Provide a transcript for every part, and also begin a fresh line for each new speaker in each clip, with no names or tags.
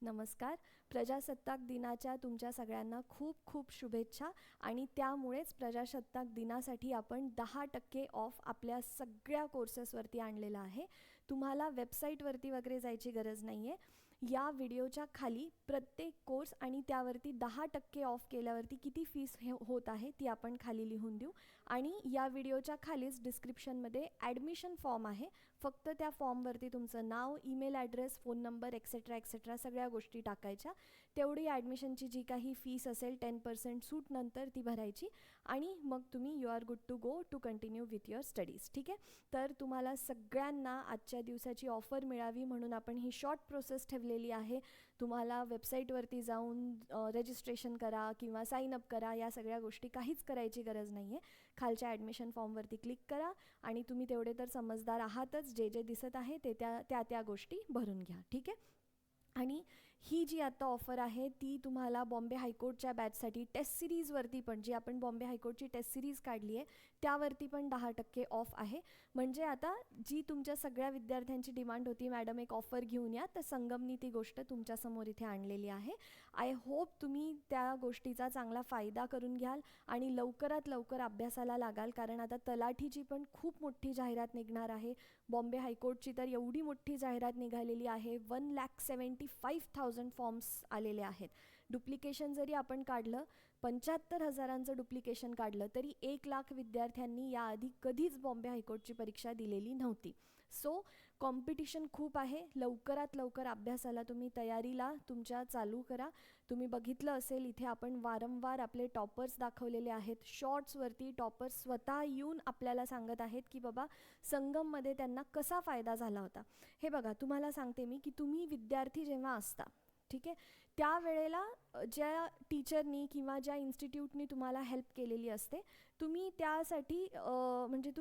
नमस्कार. प्रजासत्ताक दिनाच्या तुमच्या सगळ्यांना खूप खूप शुभेच्छा. आणि त्यामुळेच प्रजासत्ताक दिनासाठी आपण 10% ऑफ आपल्या सगळ्या कोर्सेसवरती आणलेला आहे. तुम्हाला वेबसाईटवरती वगैरे जायची गरज नाही आहे. या व्हिडिओच्या खाली प्रत्येक कोर्स आणि त्यावरती 10% ऑफ केल्यावरती किती फीस होत आहे ती आपण खाली लिहून देऊ. आणि या व्हिडिओच्या खालीच डिस्क्रिप्शनमध्ये ॲडमिशन फॉर्म आहे. फक्त त्या फॉर्मवरती तुमचं नाव, email address, phone number etcetera etcetera सगळ्या गोष्टी टाकायच्या. तेवढी ॲडमिशनची जी काही फीस असेल 10% सूट नंतर ती भरायची आणि मग तुम्ही you are good to go to continue with your studies. ठीक आहे. तर तुम्हाला सगळ्यांना आजच्या दिवसाची ऑफर मिळावी म्हणून आपण ही शॉर्ट प्रोसेस ठेवलेली आहे. तुम्हाला वेबसाईटवरती जाऊन रजिस्ट्रेशन करा किंवा साईन अप करा, या सगळ्या गोष्टी काहीच करायची गरज नाही आहे. खालच्या ॲडमिशन फॉर्मवरती क्लिक करा आणि तुम्ही तेवढे तर समजदार आहातच, जे जे दिसत आहे ते त्या गोष्टी भरून घ्या. ठीक आहे. आणि ही जी आता ऑफर आहे ती तुम्हाला बॉम्बे हायकोर्टच्या बॅचसाठी टेस्ट सिरीजवरती पण, जी आपण बॉम्बे हायकोर्टची टेस्ट सिरीज काढली आहे त्यावरती पण 10% ऑफ आहे. म्हणजे आता जी तुमच्या सगळ्या विद्यार्थ्यांची डिमांड होती, मॅडम एक ऑफर घेऊन या, तर संगमनी ती गोष्ट तुमच्यासमोर इथे आणलेली आहे. आय होप तुम्ही त्या गोष्टीचा चांगला फायदा करून घ्याल आणि लवकरात लवकर अभ्यासाला लागाल. कारण आता तलाठीची पण खूप मोठी जाहिरात निघणार आहे. बॉम्बे हायकोर्टची तर एवढी मोठी जाहिरात निघालेली आहे. 1,75,000 फॉर्म्स आलेले आहेत. डुप्लिकेशन जरी आपण काढलं, 75,000चं डुप्लिकेशन काढलं तरी 1,00,000 विद्यार्थ्यांनी याआधी कधीच बॉम्बे हायकोर्टची परीक्षा दिलेली नव्हती. सो कॉम्पिटिशन खूप आहे. लवकरात लवकर अभ्यासाला तुम्ही तयारीला तुमच्या चालू करा. तुम्ही बघितलं असेल इथे आपण वारंवार आपले टॉपर्स दाखवलेले आहेत. शॉर्ट्सवरती टॉपर्स स्वतः येऊन आपल्याला सांगत आहेत की बाबा संगममध्ये त्यांना कसा फायदा झाला होता. हे बघा, तुम्हाला सांगते मी की तुम्ही विद्यार्थी जेव्हा असता, ठीक आहे, त्यावेळेला ज्या टीचरनी किंवा ज्या इन्स्टिट्यूटनी तुम्हाला हेल्प केलेली असते, तुम्ही त्यासाठी म्हणजे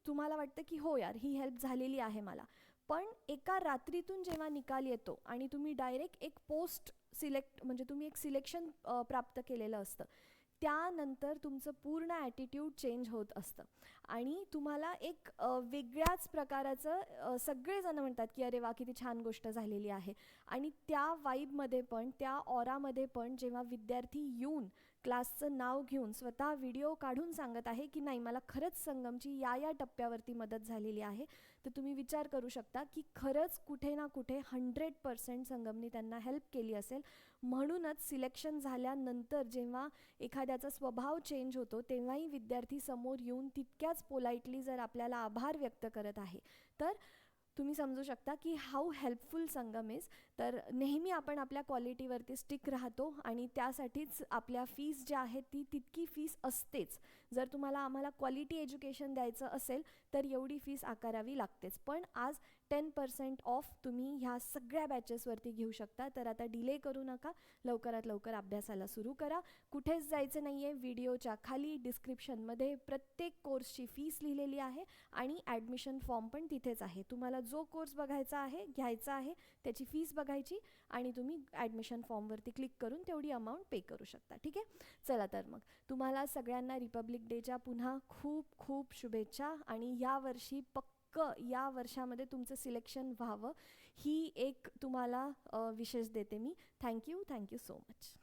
तुम्हाला वाटतं की हो यार ही हेल्प झालेली आहे मला. पण एका रात्रीतून जेव्हा निकाल येतो आणि तुम्ही डायरेक्ट एक पोस्ट सिलेक्ट, म्हणजे तुम्ही एक सिलेक्शन प्राप्त केलेलं असतं, त्यानंतर तुमचं पूर्ण ॲटिट्यूड चेंज होत असतं आणि तुम्हाला एक वेगळ्याच प्रकाराचं सगळेजण म्हणतात की अरे वा किती छान गोष्ट झालेली आहे. आणि त्या वाईबमध्ये पण, त्या ऑरामध्ये पण जेव्हा विद्यार्थी येऊन क्लासचं नाव घेऊन स्वतः व्हिडिओ काढून सांगत आहे की नाही मला खरंच संगमची या टप्प्यावरती मदत झालेली आहे, तर तुम्ही विचार करू शकता की खरंच कुठे ना कुठे 100% संगमनी त्यांना हेल्प केली असेल. म्हणूनच सिलेक्शन झाल्यानंतर जेव्हा एखाद्याचा स्वभाव चेंज होतो तेव्हाही विद्यार्थी समोर येऊन तितक्याच पोलाइटली जर आपल्याला आभार व्यक्त करत आहे, तर तुम्ही समजू शकता की हाऊ हेल्पफुल संगम इज. तर नेहमी आपण आपल्या क्वालिटीवरती स्टिक राहतो आणि त्यासाठीच आपल्या फीस ज्या आहेत ती तितकी फीस असतेच. जर तुम्हाला आम्हाला क्वालिटी एज्युकेशन द्यायचं असेल तर एवढी फीस आकारावी लागतेच. पण आज 10% ऑफ तुम्ही ह्या सगळ्या बॅचेसवरती घेऊ शकता. तर आता डिले करू नका, लवकरात लवकर अभ्यासाला सुरू करा. कुठेच जायचं नाही आहे. व्हिडिओच्या खाली डिस्क्रिप्शनमध्ये प्रत्येक कोर्सची फीस लिहिलेली आहे आणि ॲडमिशन फॉर्म पण तिथेच आहे. तुम्हाला जो कोर्स बघायचा आहे, घ्यायचा आहे, त्याची फीस बघायची आणि तुम्ही ॲडमिशन फॉर्मवरती क्लिक करून तेवढी अमाऊंट पे करू शकता. ठीक आहे. चला तर मग तुम्हाला सगळ्यांना रिपब्लिक डेच्या पुन्हा खूप खूप शुभेच्छा. आणि यावर्षी या वर्षामध्ये तुमचं सिलेक्शन व्हावं ही एक तुम्हाला विशेष देते मी. Thank you so much.